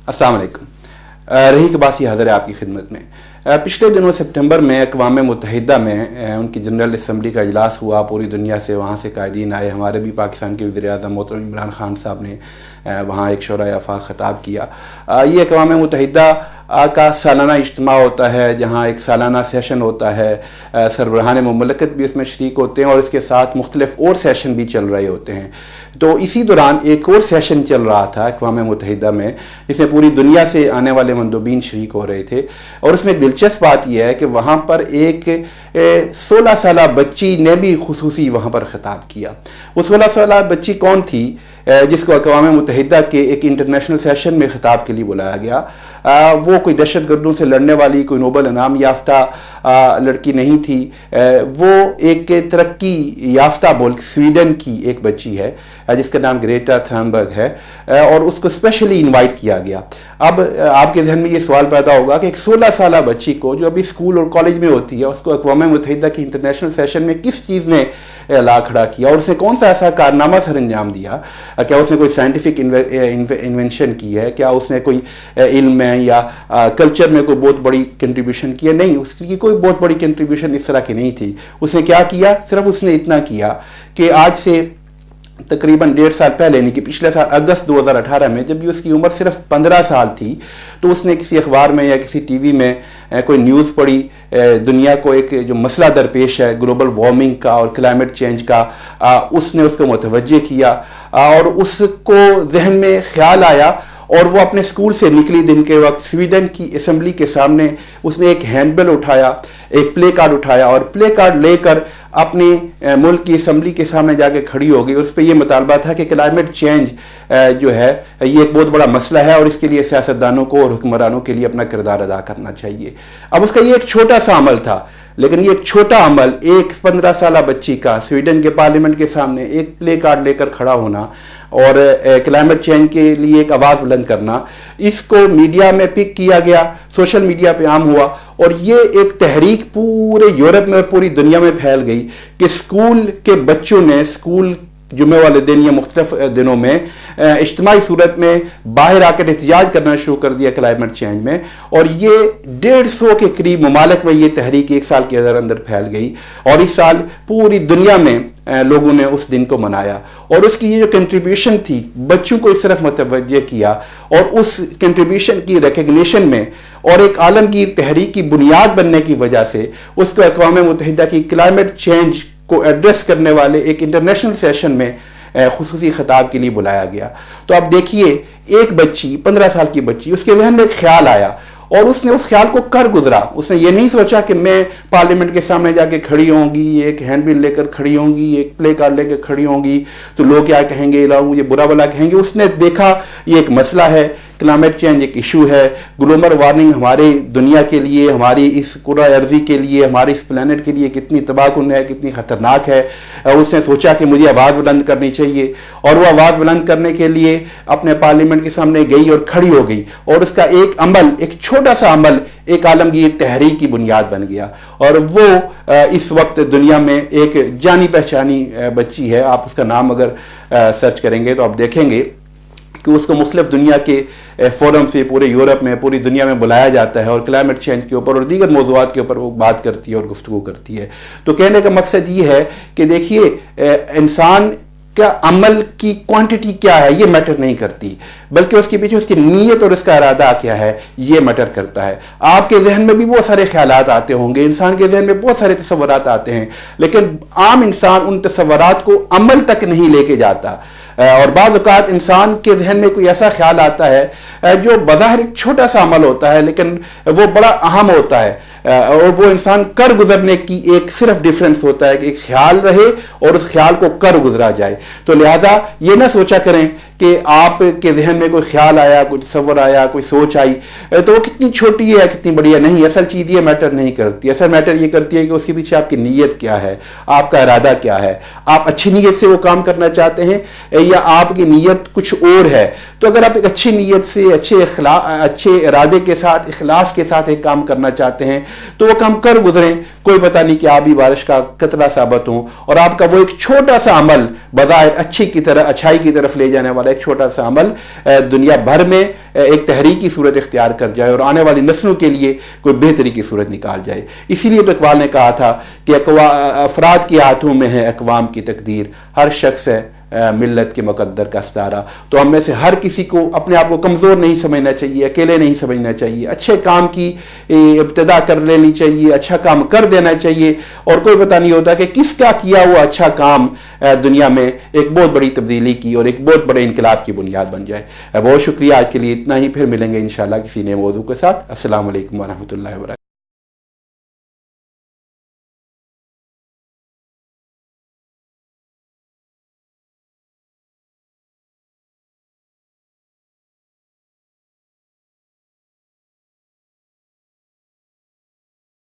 अस्सलाम वालेकुम। रहीक अब्बासी हाज़िर है आपकी खिदमत में। पिछले दिनों सितंबर में अक़वाम मुत्तहिदा में उनकी जनरल असम्बली का इजलास हुआ। पूरी दुनिया से वहाँ से कायदीन आए। हमारे भी पाकिस्तान के वज़ीर-ए-आज़म मोहतरम इमरान खान साहब ने वहाँ एक शोरा-ए-आफ़ाक़ ख़िताब किया। ये अक़वाम मुत्तहिदा का सालाना इज्तिमा होता है, जहाँ एक सालाना सेशन होता है। सरबराहान मुमलकत भी इसमें शरीक होते हैं और इसके साथ मुख्तलिफ और सेशन भी चल रहे होते हैं। तो इसी दौरान एक और सेशन चल रहा था अक़वाम मुत्तहिदा में, जिसमें पूरी दुनिया से आने वाले मंदूबीन शरीक हो रहे थे। और उसमें दिलचस्प बात यह है कि वहाँ पर एक 16 साला बच्ची ने भी खुसूसी वहाँ पर ख़िताब किया। वो 16 साला बच्ची कौन थी जिसको अक़वाम मुत्तहिदा के एक इंटरनेशनल सेशन में ख़िताब के लिए बुलाया गया? वो कोई दहशत गर्दों से लड़ने वाली कोई नोबल इनाम याफ्ता लड़की नहीं थी। वो एक तरक्की याफ्ता मुल्क स्वीडन की एक बच्ची है जिसका नाम ग्रेटा थनबर्ग है और उसको स्पेशली इनवाइट किया गया। अब आपके जहन में ये सवाल पैदा होगा कि एक 16 साला बच्ची को जो अभी स्कूल और कॉलेज में होती है, उसको अक़वाम मुत्तहिदा की इंटरनेशनल सेशन में किस चीज़ ने ला खड़ा किया और उसने कौन सा ऐसा कारनामा सर अंजाम दिया? क्या उसने कोई साइंटिफिक इन्वेंशन की है? क्या उसने कोई इल्म में या कल्चर में कोई बहुत बड़ी कंट्रीब्यूशन की है? नहीं, उसकी कोई बहुत बड़ी कंट्रीब्यूशन इस तरह की नहीं थी। उसने क्या किया? सिर्फ उसने इतना किया कि आज से तकरीबन 1.5 साल पहले, यानी कि पिछले साल अगस्त 2018 में, जब भी उसकी उम्र सिर्फ 15 साल थी, तो उसने किसी अखबार में या किसी टीवी में कोई न्यूज़ पढ़ी। दुनिया को एक जो मसला दरपेश है ग्लोबल वार्मिंग का और क्लाइमेट चेंज का, उसने उसको मुतवज्जे किया और उसको जहन में ख्याल आया और वो अपने स्कूल से निकली दिन के वक्त स्वीडन की असम्बली के सामने उसने एक हैंडबिल उठाया, एक प्ले कार्ड उठाया और प्ले कार्ड लेकर अपनी मुल्क की असम्बली के सामने जाके खड़ी हो गई। उस पर यह मुतालबा था कि क्लाइमेट चेंज जो है ये एक बहुत बड़ा मसला है और इसके लिए सियासतदानों को और हुक्मरानों के लिए अपना किरदार अदा करना चाहिए। अब उसका ये एक छोटा सा अमल था, लेकिन ये एक छोटा अमल एक 15 साला बच्ची का स्वीडन के पार्लियामेंट के सामने एक प्ले कार्ड लेकर खड़ा होना और क्लाइमेट चेंज के लिए एक आवाज़ बुलंद करना, इसको मीडिया में पिक किया गया, सोशल मीडिया पे आम हुआ और ये एक तहरीक पूरे यूरोप में और पूरी दुनिया में फैल गई कि स्कूल के बच्चों ने स्कूल जुम्मे वाले दिन या मुख्तलिफ दिनों में इज्तिमाई सूरत में बाहर आकर एहतजाज करना शुरू कर दिया क्लाइमेट चेंज में। और ये 150 के करीब ममालिक में ये तहरीक एक साल के अंदर फैल गई और इस साल पूरी दुनिया में लोगों ने उस दिन को मनाया और उसकी ये जो कंट्रीब्यूशन थी बच्चों को इस तरफ मुतवज्जे किया और उस कंट्रीब्यूशन की रिकग्निशन में और एक आलमगीर तहरीक की बुनियाद बनने की वजह से उसको अक़वाम मुत्तहिदा की क्लाइमेट चेंज को एड्रेस करने वाले एक इंटरनेशनल सेशन में खुसूसी खिताब के लिए बुलाया गया। तो आप देखिए, एक बच्ची 15 साल की बच्ची, उसके जहन में एक ख्याल आया और उसने उस ख्याल को कर गुजरा। उसने ये नहीं सोचा कि मैं पार्लियामेंट के सामने जाके खड़ी होंगी, एक हैंडबिल लेकर खड़ी होंगी, एक प्ले कार्ड लेकर खड़ी होंगी तो लोग क्या कहेंगे, लोग मुझे बुरा भला कहेंगे। उसने देखा ये एक मसला है, क्लाइमेट चेंज एक इशू है, ग्लोबल वार्मिंग हमारी दुनिया के लिए, हमारी इस कुर्रा अर्जी के लिए, हमारे इस प्लेनेट के लिए कितनी तबाहकुन है, कितनी ख़तरनाक है। उसने सोचा कि मुझे आवाज़ बुलंद करनी चाहिए और वो आवाज़ बुलंद करने के लिए अपने पार्लियामेंट के सामने गई और खड़ी हो गई और उसका एक अमल, एक छोटा सा अमल एक आलमगीर तहरीक की बुनियाद बन गया और वो इस वक्त दुनिया में एक जानी पहचानी बच्ची है। आप उसका नाम अगर सर्च करेंगे तो आप देखेंगे कि उसको मुख्तलिफ दुनिया के फोरम से पूरे यूरोप में, पूरी दुनिया में बुलाया जाता है और क्लाइमेट चेंज के ऊपर और दीगर मौज़ूआत के ऊपर वो बात करती है और गुफ्तगू करती है। तो कहने का मकसद ये है कि देखिए, इंसान का अमल की क्वांटिटी क्या है ये मैटर नहीं करती, बल्कि उसके पीछे उसकी नीयत और उसका इरादा क्या है ये मैटर करता है। आपके जहन में भी बहुत सारे ख्यालात आते होंगे, इंसान के जहन में बहुत सारे तसव्वुरात आते हैं, लेकिन आम इंसान उन तसव्वुरात को अमल तक नहीं लेके जाता और बाज़ औक़ात इंसान के जहन में कोई ऐसा ख्याल आता है जो बज़ाहिर एक छोटा सा अमल होता है लेकिन वो बड़ा अहम होता है और वो इंसान कर गुजरने की एक सिर्फ डिफरेंस होता है कि एक ख्याल रहे और उस ख्याल को कर गुजरा जाए। तो लिहाजा ये ना सोचा करें कि आपके जहन में कोई ख्याल आया, कोई तसव्वुर आया, कोई सोच आई तो वो कितनी छोटी है कितनी बड़ी है, नहीं, असल चीज़ ये मैटर नहीं करती। असल मैटर ये करती है कि उसके पीछे आपकी नीयत क्या है, आपका इरादा क्या है, आप अच्छी नीयत से वो काम करना चाहते हैं या आपकी नीयत कुछ और है। تو اگر آپ ایک اچھی نیت سے اچھے ارادے کے ساتھ اخلاص کے ساتھ ایک کام کرنا چاہتے ہیں تو وہ کام کر گزریں. کوئی پتہ نہیں کہ آپ بھی بارش کا قطرہ ثابت ہوں اور آپ کا وہ ایک چھوٹا سا عمل بظاہر اچھائی کی طرف لے جانے والا ایک چھوٹا سا عمل دنیا بھر میں ایک تحریک کی صورت اختیار کر جائے اور آنے والی نسلوں کے لیے کوئی بہتری کی صورت نکال جائے. اسی لیے تو اقبال نے کہا تھا کہ افراد کے ہاتھوں میں ہے اقوام کی تقدیر، ہر شخص ہے ملت کے مقدر کا ستارہ. تو ہم میں سے ہر کسی کو اپنے آپ کو کمزور نہیں سمجھنا چاہیے، اکیلے نہیں سمجھنا چاہیے، اچھے کام کی ابتدا کر لینی چاہیے، اچھا کام کر دینا چاہیے. اور کوئی پتہ نہیں ہوتا کہ کس کا کیا ہوا اچھا کام دنیا میں ایک بہت بڑی تبدیلی کی اور ایک بہت بڑے انقلاب کی بنیاد بن جائے. بہت شکریہ، آج کے لیے اتنا ہی. پھر ملیں گے انشاءاللہ کسی نئے موضوع کے ساتھ. السلام علیکم ورحمۃ اللہ وبرکاتہ.